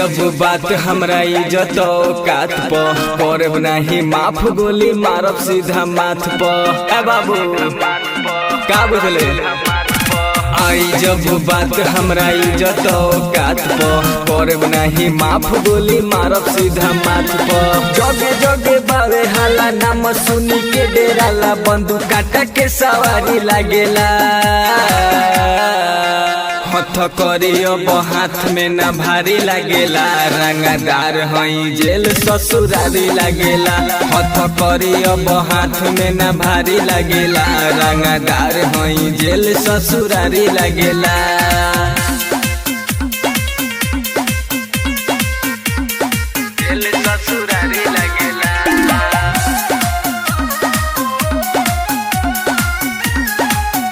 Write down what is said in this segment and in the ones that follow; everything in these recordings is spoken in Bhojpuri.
जब बात हमरा इज्जत औकात प करब नाही माफ गोली मारब सीधा माथ प। ए बाबू का बुझले आई जब बात हमरा इज्जत औकात प करब नाही माफ गोली मारब सीधा माथ प। जगे जगे बावे हाला नाम सुनी के डेराला बंदूक काटा के सवारी लागेला। हथ करियब हाथ में न भारी लागेला रंगदार हई जेल ससुरारी लागेला। हथ करियब हाथ में न भारी लागेला रंगदार हई जेल ससुरारी लागेला। जेल ससुरारी लागेला।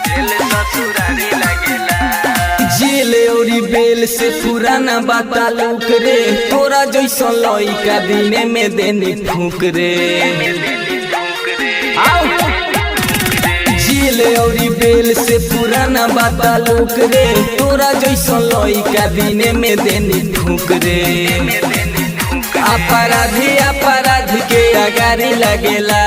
जेल ससुरारी लागेला। जेल औरी बेल से पुराना बाता लूक रे तोरा जैसा लइका दिने में देनी फूक रे। जेल औरी बेल से पुराना बाता लूक रे तोरा जैसा लइका दिने में देनी फूक रे। अपराधी अपराध के अगारी लगेला।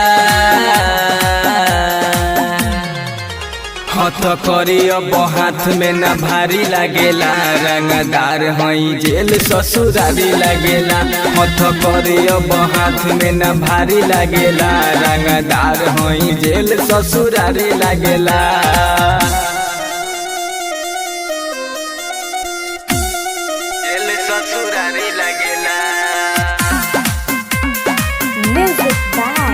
हथ करियब हाथ में न भारी लागेला रंगदार हई जेल ससुरारी लागेला। हथ करियब हाथ में न भारी लागेला रंगदार हई जेल ससुरारी लागेला। जेल ससुरारी लागेला। Music by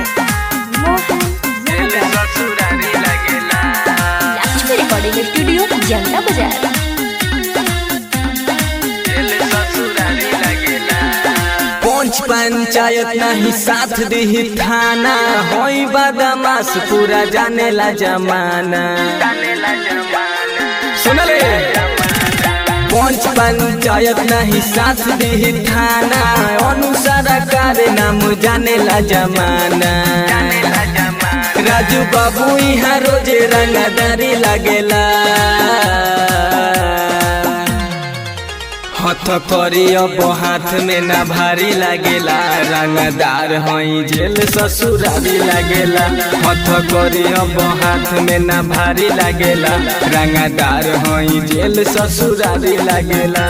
Mohan जेल ससुरारी लागेला। Lakshmi Recording Studio, Jamna Bazaar. पंच पंचायत नहीं साथ दी थाना होई बदमाश पूरा जानेला जमाना। सुनले पंच पंचायत नहीं साथ दी थाना अनुसार करे नाम जानेला जमाना। राजू बाबू यहाँ रोजे रंगदारी लागेला। हथ करियब हाथ में न भारी लागेला रंगदार हई जेल ससुरारी लागेला। हथ करियब हाथ में न भारी लागेला रंगदार हई जेल ससुरारी लागेला।